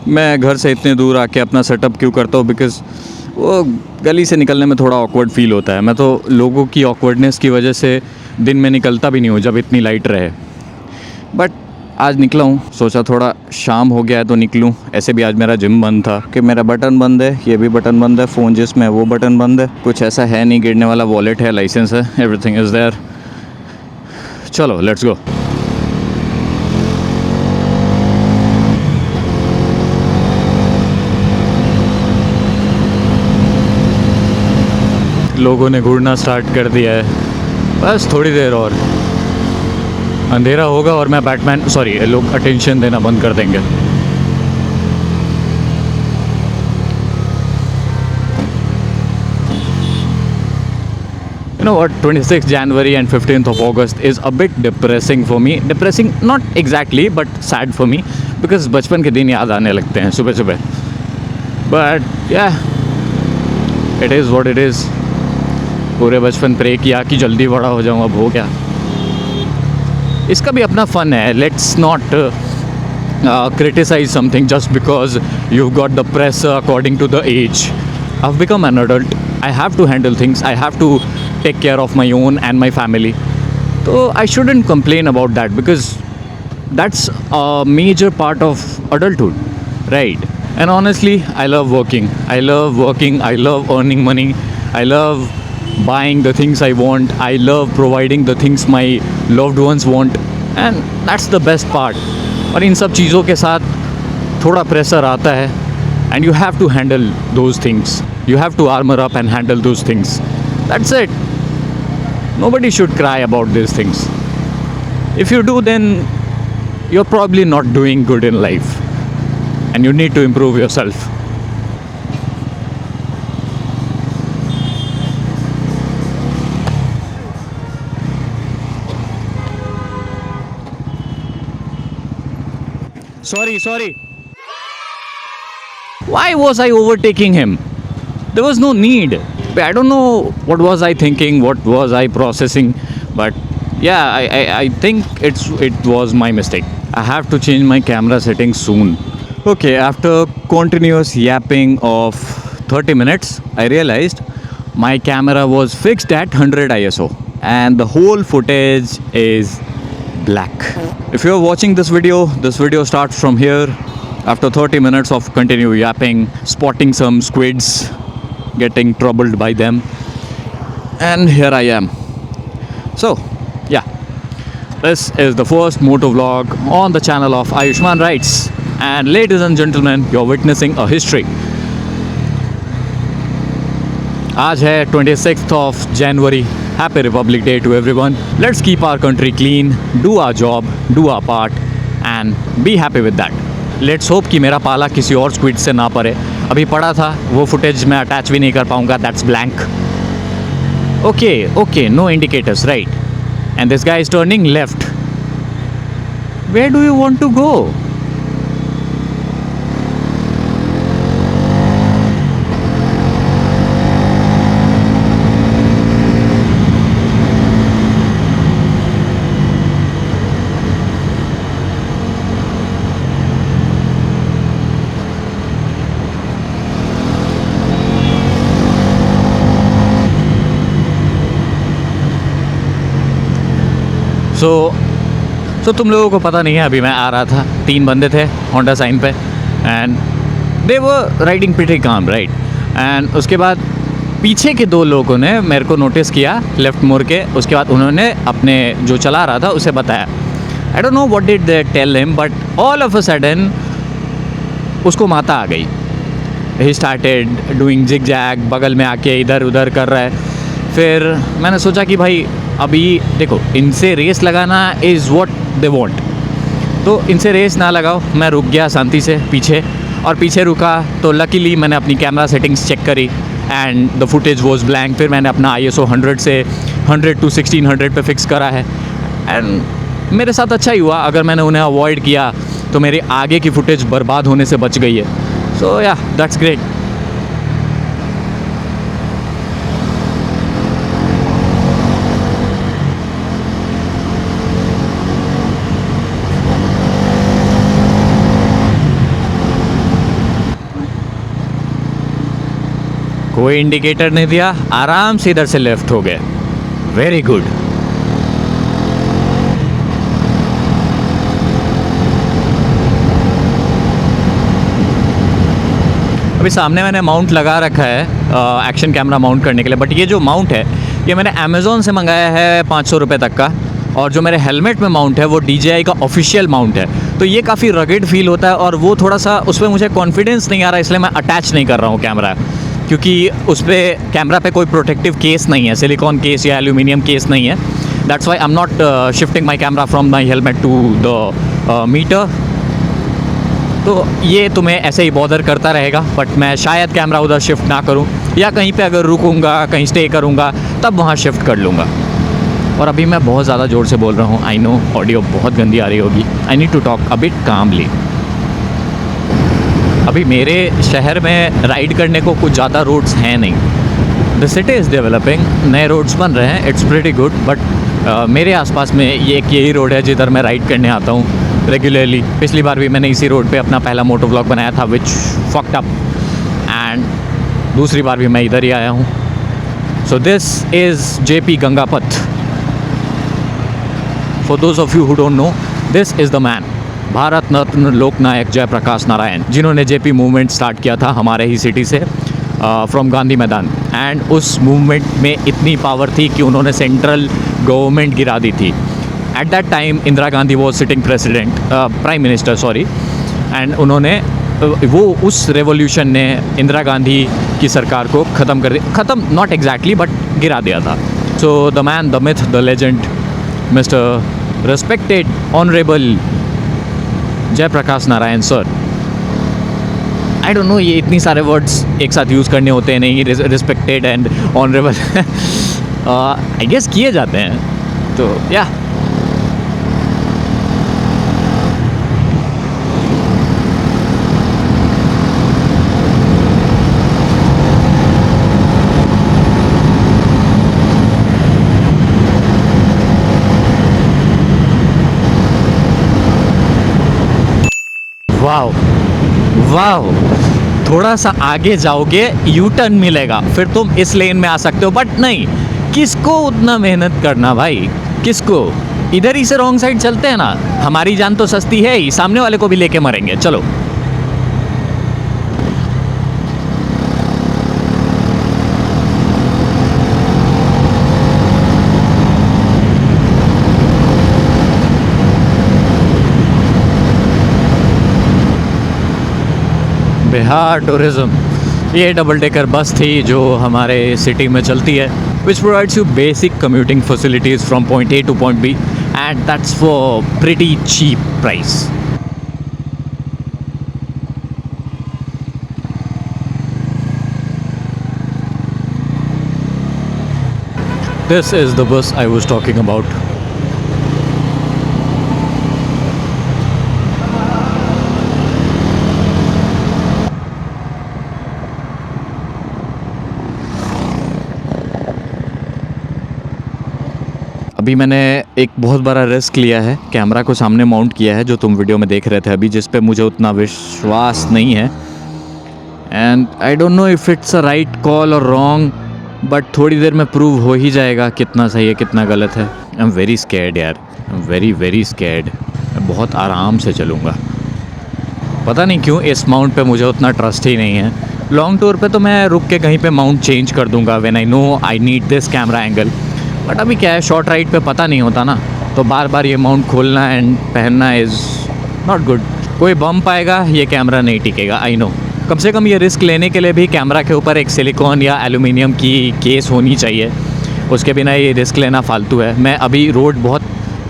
मैं घर से इतने दूर आके अपना सेटअप क्यों करता हूँ, बिकॉज़ वो गली से निकलने में थोड़ा ऑकवर्ड फील होता है। मैं तो लोगों की ऑकवर्डनेस की वजह से दिन में निकलता भी नहीं हूँ जब इतनी लाइट रहे। बट आज निकला हूँ, सोचा थोड़ा शाम हो गया है तो निकलूँ। ऐसे भी आज मेरा जिम बंद था कि मेरा बटन बंद है, ये भी बटन बंद है, फ़ोन जिसमें वो बटन बंद है, कुछ ऐसा है नहीं, गिरने वाला वॉलेट है, लाइसेंस है, एवरीथिंग इज़ देयर। चलो लेट्स गो। लोगों ने घूरना स्टार्ट कर दिया है, बस थोड़ी देर और अंधेरा होगा और मैं बैटमैन लोग अटेंशन देना बंद कर देंगे। You know what, 26th January and 15th of August is a bit depressing for me. Depressing not exactly but sad for me because बचपन के दिन याद आने लगते हैं सुबह सुबह। But yeah, it is what it is. पूरे बचपन प्रे किया कि जल्दी बड़ा हो जाऊँ, अब हो गया। इसका भी अपना फ़न है। Let's not criticize something just because you've got the pressure according to the age. I've become an adult. I have to handle things. I have to take care of my own and my family. So I shouldn't complain about that because that's a major part of adulthood, right? And honestly, I love working. I love working. I love earning money. I love buying the things I want. I love providing the things my loved ones want. And that's the best part. और इन सब चीज़ों के साथ थोड़ा pressure आता है and you have to handle those things. You have to armor up and handle those things. That's it. Nobody should cry about these things. If you do, then you're probably not doing good in life and you need to improve yourself. Sorry. Why was I overtaking him? There was no need. I don't know what was I thinking, what was I processing, but yeah, I think it was my mistake. I have to change my camera settings soon. Okay, after continuous yapping of 30 minutes, I realized my camera was fixed at 100 ISO and the whole footage is black. If you're watching this video starts from here after 30 minutes of continued yapping, spotting some squids, getting troubled by them, and here I am. So yeah, this is the first moto vlog on the channel of Ayushman Rides, and ladies and gentlemen, you're witnessing a history. आज है 26th of January. Happy Republic Day to everyone. Let's keep our country clean, do our job, do our part and be happy with that. Let's hope कि मेरा पाला किसी और squid से ना पड़े. अभी पड़ा था, वो फुटेज मैं अटैच भी नहीं कर पाऊँगा. That's blank. Okay, no indicators, right? And this guy is turning left. Where do you want to go? So तुम लोगों को पता नहीं है, अभी मैं आ रहा था, 3 बंदे थे होंडा साइन पे and they were riding pretty काम, राइट? एंड उसके बाद पीछे के 2 लोगों ने मेरे को नोटिस किया लेफ़्ट मोड़ के. उसके बाद उन्होंने अपने जो चला रहा था उसे बताया. I don't know what did they tell him, but all of a sudden उसको माता आ गई. He started doing zigzag, बगल में आके इधर उधर कर रहा है. फिर मैंने सोचा कि भाई अभी देखो, इनसे रेस लगाना इज़ व्हाट दे वांट, तो इनसे रेस ना लगाओ. मैं रुक गया शांति से पीछे, और पीछे रुका तो लकीली मैंने अपनी कैमरा सेटिंग्स चेक करी and the footage was blank. फिर मैंने अपना ISO 100 से 100 to 1600 पे फिक्स करा है एंड मेरे साथ अच्छा ही हुआ. अगर मैंने उन्हें अवॉइड किया तो मेरी आगे की फुटेज बर्बाद होने से बच गई है. सो या, दैट्स ग्रेट. कोई इंडिकेटर नहीं दिया, आराम से इधर से लेफ्ट हो गए। Very good. अभी सामने मैंने माउंट लगा रखा है एक्शन कैमरा माउंट करने के लिए, बट ये जो माउंट है ये मैंने अमेज़ोन से मंगाया है 500 रुपये तक का, और जो मेरे हेलमेट में माउंट है वो DJI का ऑफिशियल माउंट है। तो ये काफ़ी रगेड फील होता है और वो थोड़ा सा उस पर मुझे कॉन्फिडेंस नहीं आ रहा, इसलिए मैं अटैच नहीं कर रहा हूँ कैमरा, क्योंकि उस पर कैमरा पे कोई प्रोटेक्टिव केस नहीं है, सिलिकॉन केस या एल्यूमिनियम केस नहीं है। That's why I am not shifting my camera from my helmet to the meter. तो ये तुम्हें ऐसे ही बॉदर करता रहेगा, बट मैं शायद कैमरा उधर शिफ्ट ना करूं, या कहीं पे अगर रुकूंगा, कहीं स्टे करूंगा, तब वहाँ शिफ्ट कर लूँगा। और अभी मैं बहुत ज़्यादा ज़ोर से बोल रहा हूँ, आई नो ऑडियो बहुत गंदी आ रही होगी। I need to talk a bit calmly. अभी मेरे शहर में राइड करने को कुछ ज़्यादा रोड्स हैं नहीं। द सिटी इज़ डेवलपिंग, नए रोड्स बन रहे हैं, इट्स प्रीटी गुड, बट मेरे आसपास में ये एक यही रोड है जिधर मैं राइड करने आता हूँ रेगुलरली। पिछली बार भी मैंने इसी रोड पे अपना पहला मोटो व्लॉग बनाया था, विच फक्ड अप, एंड दूसरी बार भी मैं इधर ही आया हूँ। So this is JP Gangapath. For those of you who don't know, this is the man, Bharat Ratna Loknayak Jayaprakash Narayan, जिन्होंने JP मूवमेंट स्टार्ट किया था हमारे ही सिटी से, फ्रॉम गांधी मैदान। एंड उस मूवमेंट में इतनी पावर थी कि उन्होंने सेंट्रल गवर्नमेंट गिरा दी थी। At that time Indira Gandhi was sitting prime minister, sorry, and उन्होंने वो उस रेवोल्यूशन ने इंदिरा गांधी की सरकार को ख़त्म कर दिया, ख़त्म नॉट एग्जैक्टली बट गिरा दिया था। So the man, the myth, the legend, mister respected honourable Jayprakash Narayan sir. I don't know, ये इतनी सारे वर्ड्स एक साथ यूज़ करने होते हैं नहीं, respected and honourable I guess किए जाते हैं, तो या वाओ वाओ, थोड़ा सा आगे जाओगे यू टर्न मिलेगा, फिर तुम इस लेन में आ सकते हो, बट नहीं, किसको उतना मेहनत करना भाई, किसको? इधर ही से रॉन्ग साइड चलते हैं ना, हमारी जान तो सस्ती है ही, सामने वाले को भी लेके मरेंगे, चलो। बिहार टूरिज्म, ये डबल डेकर बस थी जो हमारे सिटी में चलती है, which provides you basic commuting facilities from point A to point B, and that's for pretty cheap price. This is the bus I was talking about. अभी मैंने एक बहुत बड़ा रिस्क लिया है, कैमरा को सामने माउंट किया है, जो तुम वीडियो में देख रहे थे अभी, जिस पे मुझे उतना विश्वास नहीं है, and I don't know if it's a right call और रॉन्ग, बट थोड़ी देर में प्रूव हो ही जाएगा कितना सही है कितना गलत है। आई एम वेरी स्कैर्ड यार, I am very very scared. मैं बहुत आराम से चलूँगा, पता नहीं क्यों इस माउंट पे मुझे उतना ट्रस्ट ही नहीं है। लॉन्ग टूर पे तो मैं रुक के कहीं पे माउंट चेंज कर दूंगा when I know I need this camera angle, but अभी क्या है, शॉर्ट राइड पे पता नहीं होता ना, तो बार बार ये माउंट खोलना एंड पहनना इज़ नॉट गुड। कोई बम्प आएगा, ये कैमरा नहीं टिकेगा, आई नो। कम से कम ये रिस्क लेने के लिए भी कैमरा के ऊपर एक सिलिकॉन या एल्यूमिनियम की केस होनी चाहिए, उसके बिना ये रिस्क लेना फालतू है। मैं अभी रोड बहुत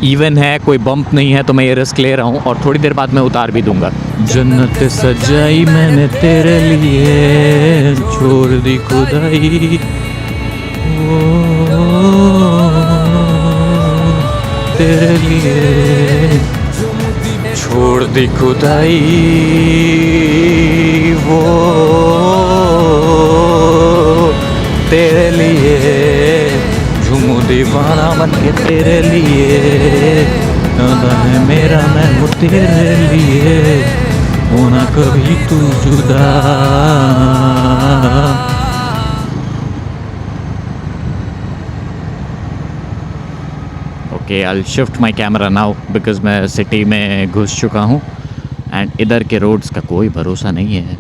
इवन है, कोई बम्प नहीं है, तो मैं ये रिस्क ले रहा हूँ, और थोड़ी देर बाद मैं उतार भी दूंगा। जन्नत सजाई मैंने तेरे लिए, छोड़ दी खुदाई तेरे लिए, छोड़ दी खुदाई वो तेरे लिए, झूमू दीवाना बन के तेरे लिए, नादा है मेरा मैं हूँ तेरे लिए, होना कभी तू जुदा, okay, I shift my camera now because मैं सिटी में घुस चुका हूँ एंड इधर के रोड्स का कोई भरोसा नहीं है।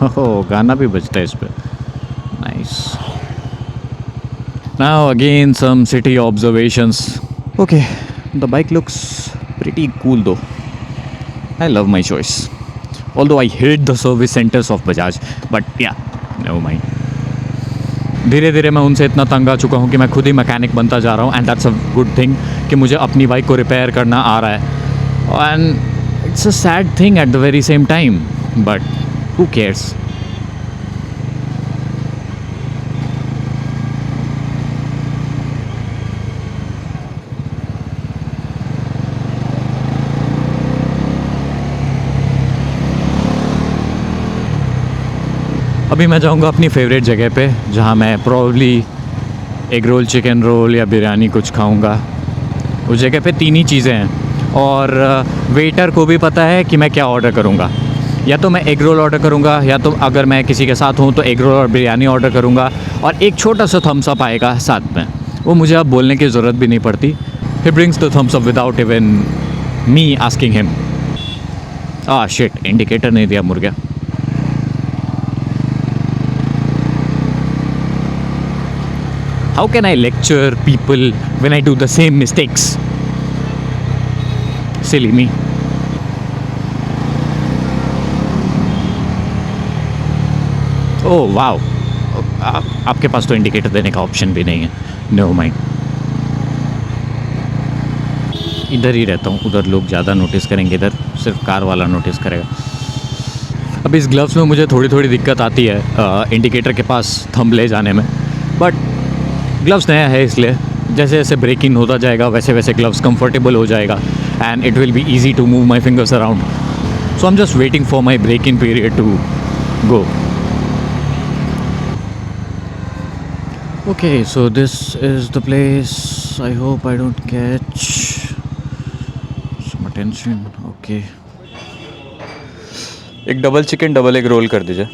ओह, गाना भी बजता है इस पर। Nice. Now again some city observations. Okay, the bike looks pretty cool though. I love my choice. Although I hate the service centers of Bajaj, but yeah, never mind. धीरे धीरे मैं उनसे इतना तंग आ चुका हूँ कि मैं खुद ही मैकेनिक बनता जा रहा हूँ and that's a good thing कि मुझे अपनी बाइक को रिपेयर करना आ रहा है। And it's a sad thing at the very same time, but who cares. अभी मैं जाऊंगा अपनी फेवरेट जगह पे जहाँ मैं probably egg roll, chicken roll या बिरयानी कुछ खाऊंगा। उस जगह पे 3 ही चीज़ें हैं और वेटर को भी पता है कि मैं क्या ऑर्डर करूंगा। या तो मैं एग रोल ऑर्डर करूंगा, या तो अगर मैं किसी के साथ हूँ तो एग रोल और बिरयानी ऑर्डर करूंगा और एक छोटा सा थम्स अप आएगा साथ में। वो मुझे अब बोलने की ज़रूरत भी नहीं पड़ती। He brings the thumbs up without even me asking him. Shit, indicator नहीं दिया, मुड़ गया। How can I lecture people when I do the same mistakes? Silly me. Oh wow. आपके पास तो इंडिकेटर देने का ऑप्शन भी नहीं है। No mind. इधर ही रहता हूँ, उधर लोग ज़्यादा नोटिस करेंगे, इधर सिर्फ कार वाला नोटिस करेगा। अब इस ग्लव्स में मुझे थोड़ी थोड़ी दिक्कत आती है इंडिकेटर के पास थंब ले जाने में, बट ग्लव्स नया है इसलिए जैसे जैसे ब्रेकिंग होता जाएगा वैसे वैसे ग्लव्स कंफर्टेबल हो जाएगा and it will be easy to move my fingers around. So I am just waiting for my break in period to go. Okay, so this is the place. I hope I don't catch some attention. Okay, एक double chicken double egg roll कर दीजिए।